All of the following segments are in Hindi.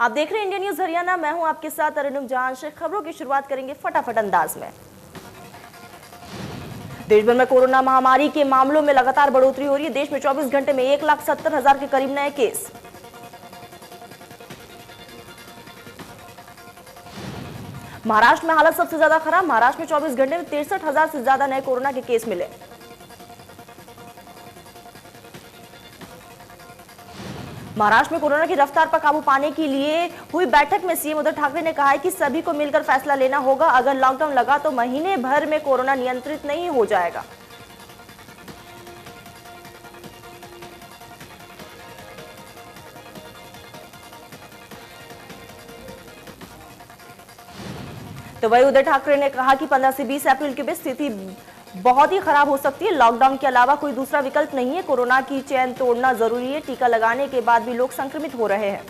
आप देख रहे हैं इंडिया न्यूज हरियाणा। मैं हूं आपके साथ अरुणुम जान। खबरों की शुरुआत करेंगे फटाफट अंदाज में। देश भर में कोरोना महामारी के मामलों में लगातार बढ़ोतरी हो रही है। देश में 24 घंटे में 1,70,000 के करीब नए केस। महाराष्ट्र में हालत सबसे ज्यादा खराब। महाराष्ट्र में 24 घंटे में 63,000 से ज्यादा नए कोरोना के केस मिले। महाराष्ट्र में कोरोना की रफ्तार पर काबू पाने के लिए हुई बैठक में सीएम उद्धव ठाकरे ने कहा है कि सभी को मिलकर फैसला लेना होगा। अगर लॉकडाउन लगा तो महीने भर में कोरोना नियंत्रित नहीं हो जाएगा। तो वही उद्धव ठाकरे ने कहा कि 15 से 20 अप्रैल के बीच स्थिति बहुत ही खराब हो सकती है। लॉकडाउन के अलावा कोई दूसरा विकल्प नहीं है। कोरोना की चेन तोड़ना जरूरी है। टीका लगाने के बाद भी लोग संक्रमित हो रहे हैं।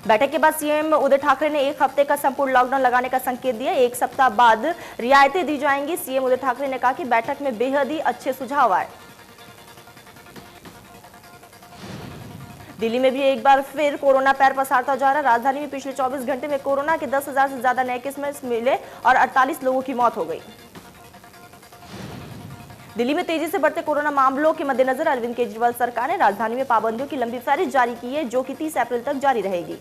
बैठक के बाद सीएम उद्धव ठाकरे ने 1 हफ्ते का संपूर्ण लॉकडाउन लगाने का संकेत दिया। 1 सप्ताह बाद रियायतें दी जाएंगी। सीएम उद्धव ठाकरे ने कहा कि बैठक में बेहद ही अच्छे सुझाव आए। दिल्ली में भी एक बार फिर कोरोना पैर पसारता जा रहा है। राजधानी में पिछले 24 घंटे में कोरोना के 10,000 से ज्यादा नए केस मिले और 48 लोगों की मौत हो गई। दिल्ली में तेजी से बढ़ते कोरोना मामलों के मद्देनजर अरविंद केजरीवाल सरकार ने राजधानी में पाबंदियों की लंबी फहरिस्त जारी की है, जो कि 30 अप्रैल तक जारी रहेगी।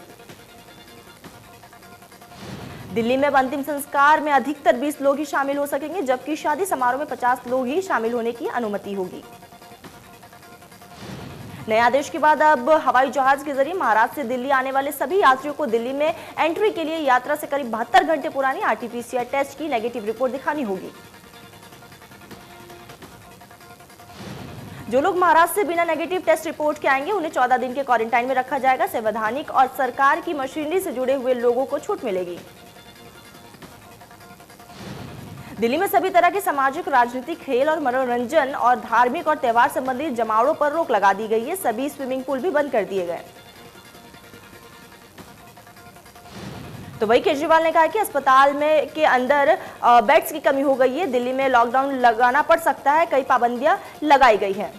दिल्ली में अंतिम संस्कार में अधिकतर 20 लोग ही शामिल हो सकेंगे, जबकि शादी समारोह में 50 लोग ही शामिल होने की अनुमति होगी। नए आदेश के बाद अब हवाई जहाज के जरिए महाराष्ट्र से दिल्ली आने वाले सभी यात्रियों को दिल्ली में एंट्री के लिए यात्रा से करीब 72 घंटे पुरानी आरटीपीसीआर टेस्ट की नेगेटिव रिपोर्ट दिखानी होगी। जो लोग महाराष्ट्र से बिना नेगेटिव टेस्ट रिपोर्ट के आएंगे उन्हें 14 दिन के क्वारंटाइन में रखा जाएगा। संवैधानिक और सरकार की मशीनरी से जुड़े हुए लोगों को छूट मिलेगी। दिल्ली में सभी तरह के सामाजिक, राजनीतिक, खेल और मनोरंजन और धार्मिक और त्योहार संबंधित जमावड़ों पर रोक लगा दी गई है। सभी स्विमिंग पूल भी बंद कर दिए गए। तो वही केजरीवाल ने कहा कि अस्पताल में के अंदर बेड्स की कमी हो गई है। दिल्ली में लॉकडाउन लगाना पड़ सकता है। कई पाबंदियां लगाई गई हैं।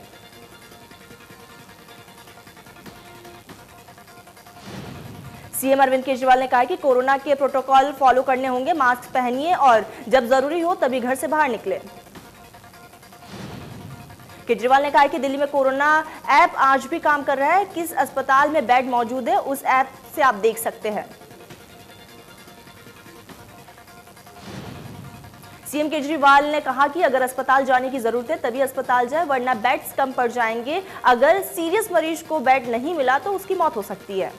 सीएम अरविंद केजरीवाल ने कहा कि कोरोना के प्रोटोकॉल फॉलो करने होंगे। मास्क पहनिए और जब जरूरी हो तभी घर से बाहर निकले। केजरीवाल ने कहा कि दिल्ली में कोरोना ऐप आज भी काम कर रहा है। किस अस्पताल में बेड मौजूद है उस ऐप से आप देख सकते हैं। सीएम केजरीवाल ने कहा कि अगर अस्पताल जाने की जरूरत है तभी अस्पताल जाए, वरना बेड्स कम पड़ जाएंगे। अगर सीरियस मरीज को बेड नहीं मिला तो उसकी मौत हो सकती है।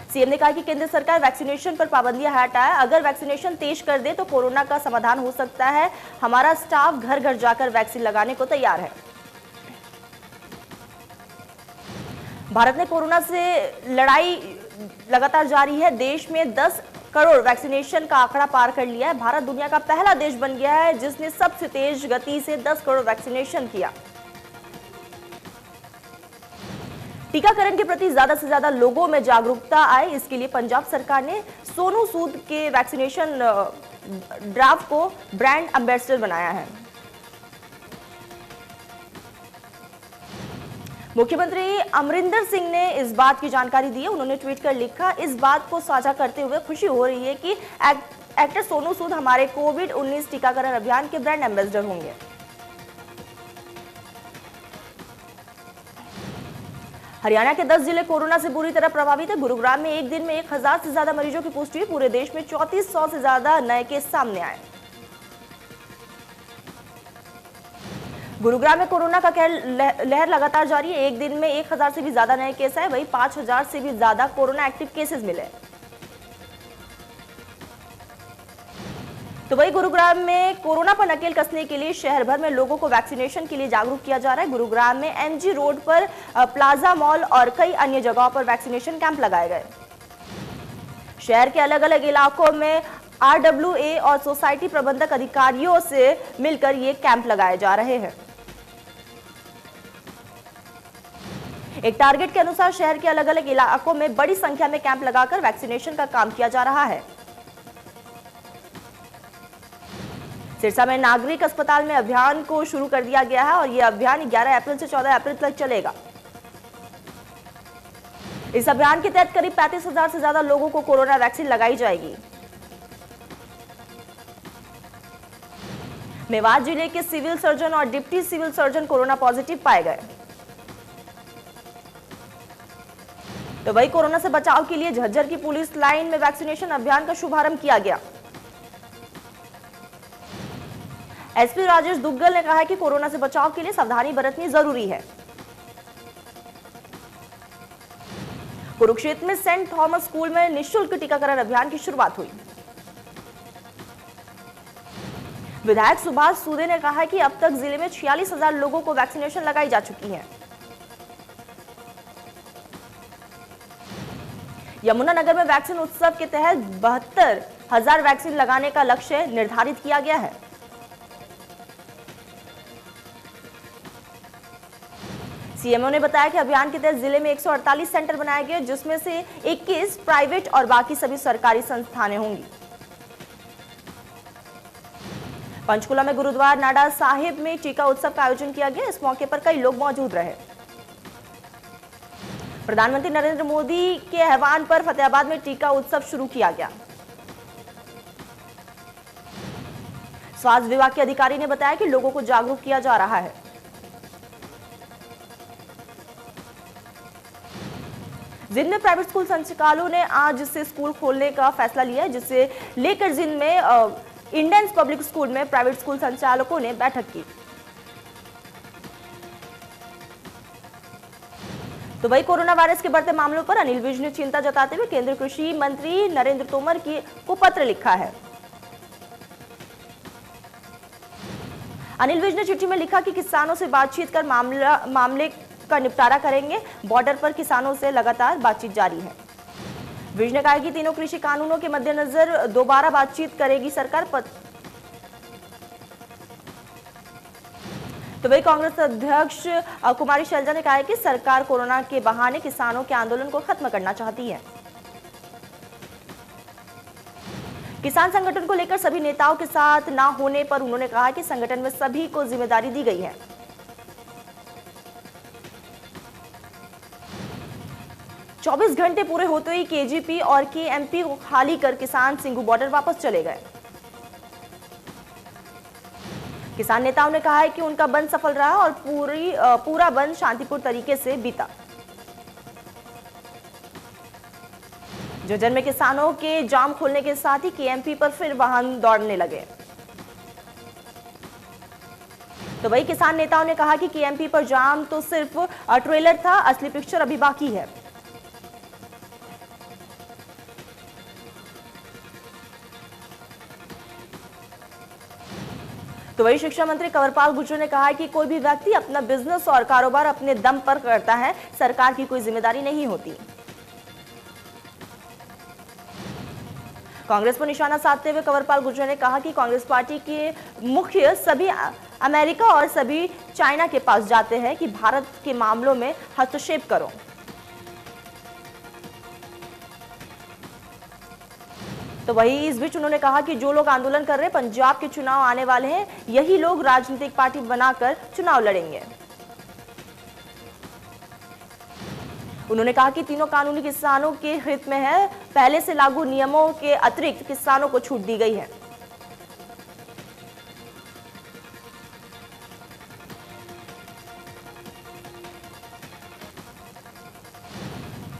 सीएम ने कहा कि केंद्र सरकार वैक्सीनेशन पर पाबंदियां हटाए। अगर वैक्सीनेशन तेज कर दे तो कोरोना का समाधान हो सकता है। हमारा स्टाफ घर घर जाकर वैक्सीन लगाने को तैयार है। भारत ने कोरोना से लड़ाई लगातार जारी है। देश में 10 करोड़ वैक्सीनेशन का आंकड़ा पार कर लिया है। भारत दुनिया का पहला देश बन गया है जिसने सबसे तेज गति से 10 करोड़ वैक्सीनेशन किया। टीकाकरण के प्रति ज्यादा से ज्यादा लोगों में जागरूकता आए, इसके लिए पंजाब सरकार ने सोनू सूद के वैक्सीनेशन ड्राइव को ब्रांड एम्बेसडर बनाया है। मुख्यमंत्री अमरिंदर सिंह ने इस बात की जानकारी दी है। उन्होंने ट्वीट कर लिखा, इस बात को साझा करते हुए खुशी हो रही है कि एक्टर सोनू सूद हमारे कोविड-19 टीकाकरण अभियान के ब्रांड एम्बेसडर होंगे। हरियाणा के 10 जिले कोरोना से बुरी तरह प्रभावित है। गुरुग्राम में एक दिन में 1,000 से ज्यादा मरीजों की पुष्टि हुई। पूरे देश में 3400 से ज्यादा नए केस सामने आए। गुरुग्राम में कोरोना का लहर लगातार जारी है। एक दिन में 1,000 से भी ज्यादा नए केस आए। वहीं 5,000 से भी ज्यादा कोरोना एक्टिव केसेस मिले। तो वही गुरुग्राम में कोरोना पर नकेल कसने के लिए शहर भर में लोगों को वैक्सीनेशन के लिए जागरूक किया जा रहा है। गुरुग्राम में एमजी रोड पर, प्लाजा मॉल और कई अन्य जगहों पर वैक्सीनेशन कैंप लगाए गए। शहर के अलग अलग इलाकों में आरडब्ल्यूए और सोसाइटी प्रबंधक अधिकारियों से मिलकर ये कैंप लगाए जा रहे हैं। एक टारगेट के अनुसार शहर के अलग अलग इलाकों में बड़ी संख्या में कैंप लगाकर वैक्सीनेशन का काम किया जा रहा है। सिरसा में नागरिक अस्पताल में अभियान को शुरू कर दिया गया है और यह अभियान 11 अप्रैल से 14 अप्रैल तक चलेगा। इस अभियान के तहत करीब 35,000 से ज्यादा लोगों को कोरोना वैक्सीन लगाई जाएगी। मेवात जिले के सिविल सर्जन और deputy civil surgeon corona positive पाए गए। तो वही कोरोना से बचाव के लिए झज्जर की पुलिस लाइन में वैक्सीनेशन अभियान का शुभारंभ किया गया। एसपी राजेश दुग्गल ने कहा है कि कोरोना से बचाव के लिए सावधानी बरतनी जरूरी है। कुरुक्षेत्र में सेंट थॉमस स्कूल में निःशुल्क टीकाकरण अभियान की शुरुआत हुई। विधायक सुभाष सूदे ने कहा है कि अब तक जिले में 46,000 लोगों को वैक्सीनेशन लगाई जा चुकी है। यमुनानगर में वैक्सीन उत्सव के तहत 72,000 वैक्सीन लगाने का लक्ष्य निर्धारित किया गया है। सीएमओ ने बताया कि अभियान के तहत जिले में 148 सेंटर बनाए गए, जिसमें से 21 प्राइवेट और बाकी सभी सरकारी संस्थानें होंगी। पंचकुला में गुरुद्वारा नाडा साहिब में टीका उत्सव का आयोजन किया गया। इस मौके पर कई लोग मौजूद रहे। प्रधानमंत्री नरेंद्र मोदी के आह्वान पर फतेहाबाद में टीका उत्सव शुरू किया गया। स्वास्थ्य विभाग के अधिकारी ने बताया कि लोगों को जागरूक किया जा रहा है। जिंद में प्राइवेट स्कूल संचालकों ने आज से स्कूल खोलने का फैसला लिया है, जिसे लेकर जिंद में इंडियन पब्लिक स्कूल में प्राइवेट स्कूल संचालकों ने बैठक की। तो वही कोरोना वायरस के बढ़ते मामलों पर अनिल विज ने चिंता जताते हुए केंद्रीय कृषि मंत्री नरेंद्र तोमर को पत्र लिखा है। अनिल विज ने चिट्ठी में लिखा कि किसानों से बातचीत कर मामले का निपटारा करेंगे। बॉर्डर पर किसानों से लगातार बातचीत जारी है। विज ने कहा कि तीनों कृषि कानूनों के मद्देनजर दोबारा बातचीत करेगी सरकार। तो वही कांग्रेस अध्यक्ष कुमारी शैलजा ने कहा है कि सरकार कोरोना के बहाने किसानों के आंदोलन को खत्म करना चाहती है। किसान संगठन को लेकर सभी नेताओं के साथ ना होने पर उन्होंने कहा कि संगठन में सभी को जिम्मेदारी दी गई है। चौबीस घंटे पूरे होते ही केजीपी और केएमपी को खाली कर किसान सिंघू बॉर्डर वापस चले गए। किसान नेताओं ने कहा है कि उनका बंद सफल रहा और पूरा बंद शांतिपूर्ण तरीके से बीता। झज्जर में किसानों के जाम खोलने के साथ ही केएमपी पर फिर वाहन दौड़ने लगे। तो वही किसान नेताओं ने कहा कि केएमपी पर जाम तो सिर्फ ट्रेलर था, असली पिक्चर अभी बाकी है। तो वही शिक्षा मंत्री कंवरपाल गुर्जर ने कहा है कि कोई भी व्यक्ति अपना बिजनेस और कारोबार अपने दम पर करता है, सरकार की कोई जिम्मेदारी नहीं होती। कांग्रेस पर निशाना साधते हुए कंवरपाल गुर्जर ने कहा कि कांग्रेस पार्टी के मुख्य सभी अमेरिका और सभी चाइना के पास जाते हैं कि भारत के मामलों में हस्तक्षेप करो। तो वही इस बीच उन्होंने कहा कि जो लोग आंदोलन कर रहे हैं, पंजाब के चुनाव आने वाले हैं, यही लोग राजनीतिक पार्टी बनाकर चुनाव लड़ेंगे। उन्होंने कहा कि तीनों कानूनी किसानों के हित में है। पहले से लागू नियमों के अतिरिक्त किसानों को छूट दी गई है।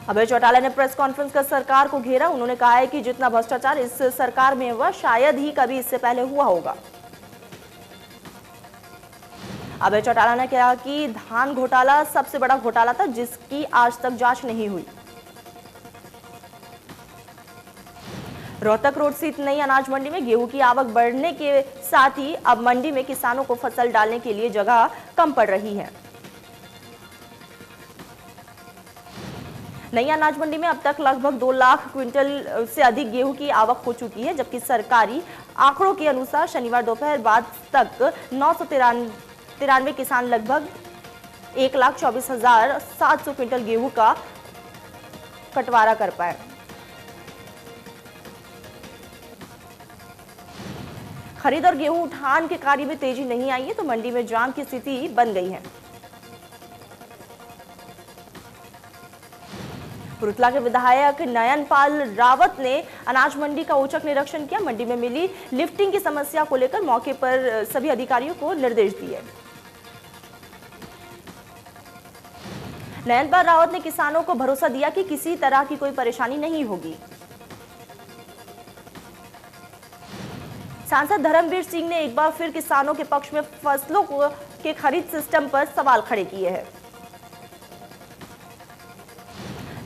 अभय चौटाला ने प्रेस कॉन्फ्रेंस कर सरकार को घेरा। उन्होंने कहा है कि जितना भ्रष्टाचार इस सरकार में हुआ, शायद ही कभी इससे पहले हुआ होगा। अभय चौटाला ने कहा कि धान घोटाला सबसे बड़ा घोटाला था, जिसकी आज तक जांच नहीं हुई। रोहतक रोड स्थित नई अनाज मंडी में गेहूं की आवक बढ़ने के साथ ही अब मंडी में किसानों को फसल डालने के लिए जगह कम पड़ रही है। नई अनाज मंडी में अब तक लगभग 2 लाख क्विंटल से अधिक गेहूं की आवक हो चुकी है, जबकि सरकारी आंकड़ों के अनुसार शनिवार दोपहर बाद तक 993 किसान लगभग 1,24,700 क्विंटल गेहूं का कटवारा कर पाए। खरीद और गेहूं उठान के कार्य में तेजी नहीं आई है, तो मंडी में जाम की स्थिति बन गई है। रुतला के विधायक नयनपाल रावत ने अनाज मंडी का औचक निरीक्षण किया। मंडी में मिली लिफ्टिंग की समस्या को लेकर मौके पर सभी अधिकारियों को निर्देश दिए। नयनपाल रावत ने किसानों को भरोसा दिया कि किसी तरह की कोई परेशानी नहीं होगी। सांसद धर्मवीर सिंह ने एक बार फिर किसानों के पक्ष में फसलों के खरीद सिस्टम पर सवाल खड़े किए हैं।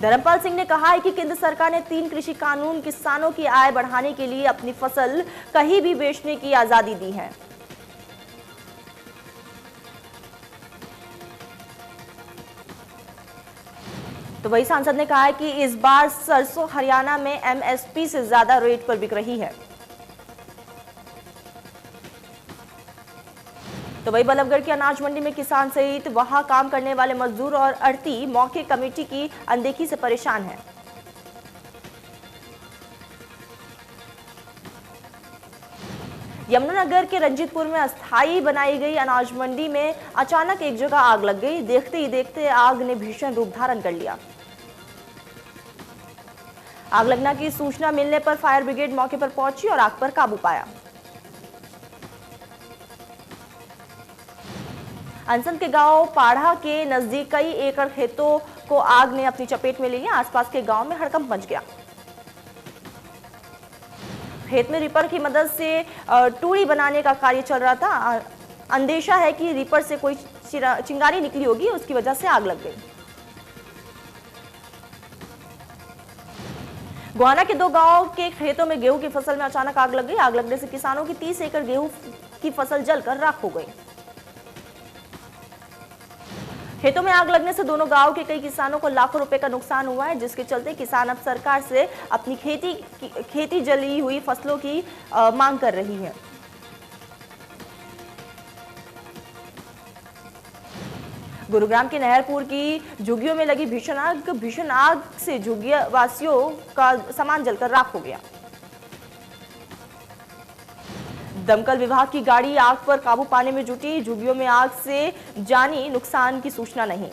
धर्मपाल सिंह ने कहा है कि केंद्र सरकार ने 3 कृषि कानून किसानों की आय बढ़ाने के लिए अपनी फसल कहीं भी बेचने की आजादी दी है। तो वही सांसद ने कहा है कि इस बार सरसों हरियाणा में एमएसपी से ज्यादा रेट पर बिक रही है। तो वही बल्लभगढ़ की अनाज मंडी में किसान सहित वहां काम करने वाले मजदूर और आढ़ती मौके कमेटी की अनदेखी से परेशान हैं। यमुनानगर के रंजीतपुर में अस्थायी बनाई गई अनाज मंडी में अचानक एक जगह आग लग गई। देखते ही देखते आग ने भीषण रूप धारण कर लिया। आग लगने की सूचना मिलने पर फायर ब्रिगेड मौके पर पहुंची और आग पर काबू पाया। अंसन के गांव पाढ़ा के नजदीक कई एकड़ खेतों को आग ने अपनी चपेट में ले लिया। आसपास के गांव में हड़कंप मच गया। खेत में रीपर की मदद से टूड़ी बनाने का कार्य चल रहा था। अंदेशा है कि रीपर से कोई चिंगारी निकली होगी, उसकी वजह से आग लग गई। गोहाना के 2 गांव के खेतों में गेहूं की फसल में अचानक आग लग गई। आग लगने से किसानों की 30 एकड़ गेहूं की फसल जलकर राख हो गई। खेतों में आग लगने से दोनों गांव के कई किसानों को लाखों रुपए का नुकसान हुआ है, जिसके चलते किसान अब सरकार से अपनी खेती जली हुई फसलों की मांग कर रही है। गुरुग्राम के नहरपुर की झुग्गियों में लगी भीषण आग से झुग्गिया वासियों का सामान जलकर राख हो गया। दमकल विभाग की गाड़ी आग पर काबू पाने में जुटी। झुग्गियों में आग से जानी नुकसान की सूचना नहीं।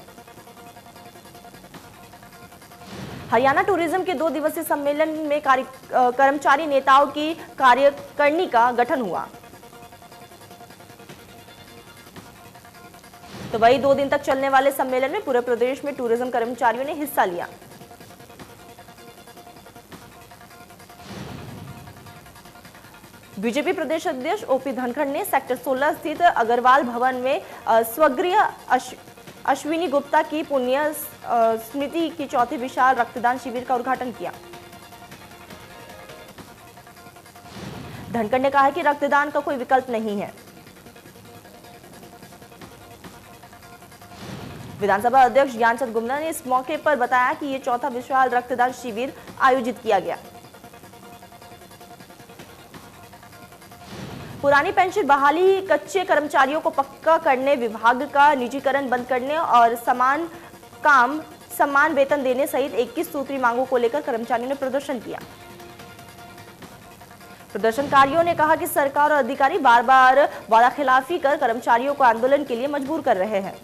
हरियाणा टूरिज्म के 2 दिवसीय सम्मेलन में कर्मचारी नेताओं की कार्यकारिणी का गठन हुआ। तो वही 2 दिन तक चलने वाले सम्मेलन में पूरे प्रदेश में टूरिज्म कर्मचारियों ने हिस्सा लिया। बीजेपी प्रदेश अध्यक्ष ओपी धनखड़ ने सेक्टर 16 स्थित अग्रवाल भवन में स्वर्गीय अश्विनी गुप्ता की पुण्य स्मृति की चौथी विशाल रक्तदान शिविर का उद्घाटन किया। धनखड़ ने कहा कि रक्तदान का कोई विकल्प नहीं है। विधानसभा अध्यक्ष ज्ञानचंद गुप्ता ने इस मौके पर बताया कि यह चौथा विशाल रक्तदान शिविर आयोजित किया गया। पुरानी पेंशन बहाली, कच्चे कर्मचारियों को पक्का करने, विभाग का निजीकरण बंद करने और समान वेतन देने सहित 21 सूत्री मांगों को लेकर कर्मचारियों ने प्रदर्शन किया। प्रदर्शनकारियों ने कहा कि सरकार और अधिकारी बार बार वादाखिलाफी कर कर्मचारियों को आंदोलन के लिए मजबूर कर रहे हैं।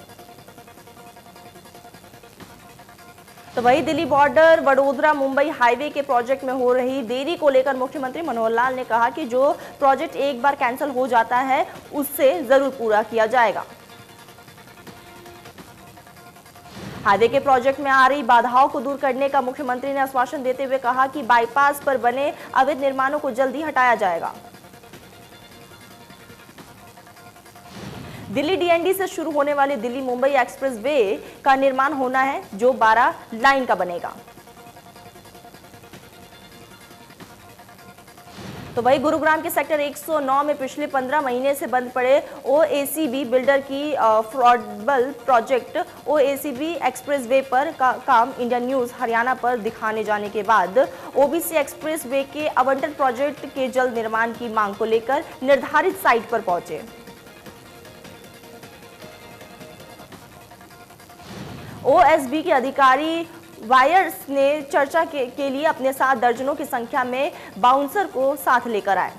तो वही दिल्ली बॉर्डर वडोदरा मुंबई हाईवे के प्रोजेक्ट में हो रही देरी को लेकर मुख्यमंत्री मनोहर लाल ने कहा कि जो प्रोजेक्ट एक बार कैंसिल हो जाता है उससे जरूर पूरा किया जाएगा। हाईवे के प्रोजेक्ट में आ रही बाधाओं को दूर करने का मुख्यमंत्री ने आश्वासन देते हुए कहा कि बाईपास पर बने अवैध निर्माणों को जल्दी हटाया जाएगा। दिल्ली डीएनडी से शुरू होने वाली दिल्ली मुंबई एक्सप्रेस वे का निर्माण होना है, जो 12 लाइन का बनेगा। तो वही गुरुग्राम के सेक्टर 109 में पिछले 15 महीने से बंद पड़े ओएसीबी बिल्डर की फ्रॉडबल प्रोजेक्ट ओएसीबी एक्सप्रेस वे पर काम इंडियन न्यूज हरियाणा पर दिखाने जाने के बाद ओबीसी एक्सप्रेस वे के आवंटन प्रोजेक्ट के जल्द निर्माण की मांग को लेकर निर्धारित साइट पर पहुंचे। ओएसबी के अधिकारी वायर्स ने चर्चा के लिए अपने साथ दर्जनों की संख्या में बाउंसर को साथ लेकर आए।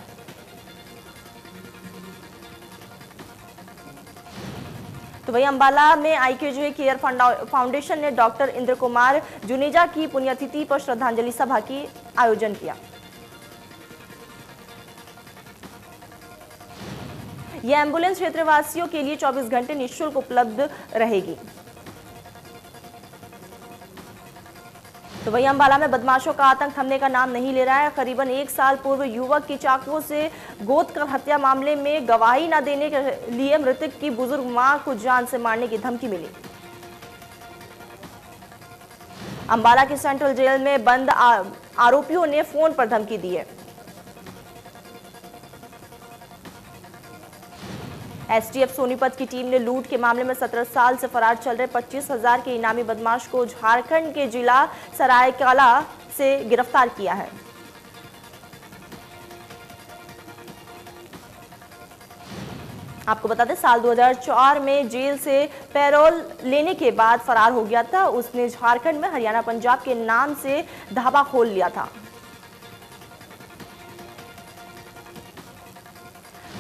तो वहीं अंबाला में IKJ केयर फाउंडेशन ने डॉक्टर इंद्र कुमार जुनेजा की पुण्यतिथि पर श्रद्धांजलि सभा की आयोजन किया। यह एम्बुलेंस क्षेत्रवासियों के लिए 24 घंटे निःशुल्क उपलब्ध रहेगी। तो वहीं अंबाला में बदमाशों का आतंक थमने का नाम नहीं ले रहा है। करीबन 1 साल पूर्व युवक की चाकुओं से गोद कर हत्या मामले में गवाही न देने के लिए मृतक की बुजुर्ग मां को जान से मारने की धमकी मिली। अंबाला के सेंट्रल जेल में बंद आरोपियों ने फोन पर धमकी दी है। STF सोनीपत की टीम ने लूट के मामले में 17 साल से फरार चल रहे 25,000 के इनामी बदमाश को झारखंड के जिला सरायकेला से गिरफ्तार किया है। आपको बता दें, साल 2004 में जेल से पैरोल लेने के बाद फरार हो गया था। उसने झारखंड में हरियाणा पंजाब के नाम से ढाबा खोल लिया था।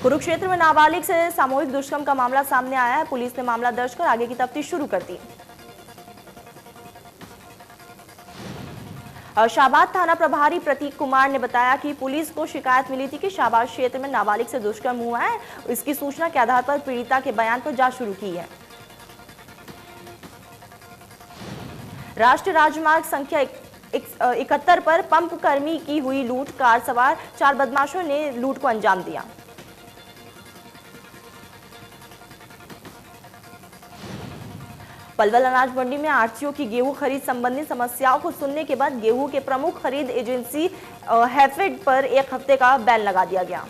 कुरुक्षेत्र में नाबालिग से सामूहिक दुष्कर्म का मामला सामने आया है। पुलिस ने मामला दर्ज कर आगे की तफ्तीश शुरू कर दी। शाहबाद थाना प्रभारी प्रतीक कुमार ने बताया कि पुलिस को शिकायत मिली थी कि शाहबाद क्षेत्र में नाबालिग से दुष्कर्म हुआ है। इसकी सूचना के आधार पर पीड़िता के बयान पर जांच शुरू की है। राष्ट्रीय राजमार्ग संख्या 71 पर पंप कर्मी की हुई लूट। कार सवार 4 बदमाशों ने लूट को अंजाम दिया। पलवल अनाज मंडी में आढ़तियों की गेहूं खरीद संबंधी समस्याओं को सुनने के बाद गेहूं के प्रमुख खरीद एजेंसी हैफेड पर 1 हफ्ते का बैन लगा दिया गया।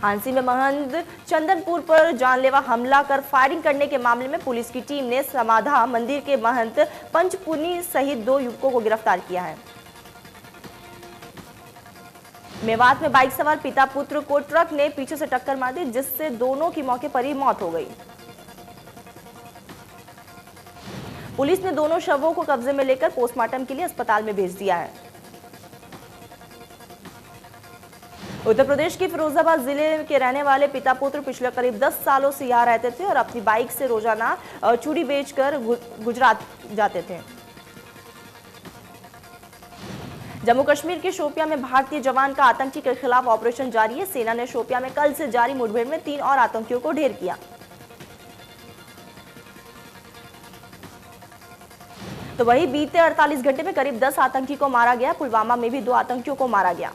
हांसी में महंत चंदनपुर पर जानलेवा हमला कर फायरिंग करने के मामले में पुलिस की टीम ने समाधा मंदिर के महंत पंचपुनी सहित 2 युवकों को गिरफ्तार किया है। मेवात में बाइक सवार पिता पुत्र को ट्रक ने पीछे से टक्कर मार दी, जिससे दोनों की मौके पर ही मौत हो गई। पुलिस ने दोनों शवों को कब्जे में लेकर पोस्टमार्टम के लिए अस्पताल में भेज दिया है। उत्तर प्रदेश के फिरोजाबाद जिले के रहने वाले पिता पुत्र पिछले करीब 10 सालों से यहां रहते थे और अपनी बाइक से रोजाना चूड़ी बेचकर गुजरात जाते थे। जम्मू कश्मीर के शोपियां में भारतीय जवान का आतंकी के खिलाफ ऑपरेशन जारी है। सेना ने शोपियां में कल से जारी मुठभेड़ में 3 और आतंकियों को ढेर किया। तो वहीं बीते 48 घंटे में करीब 10 आतंकी को मारा गया। पुलवामा में भी 2 आतंकियों को मारा गया।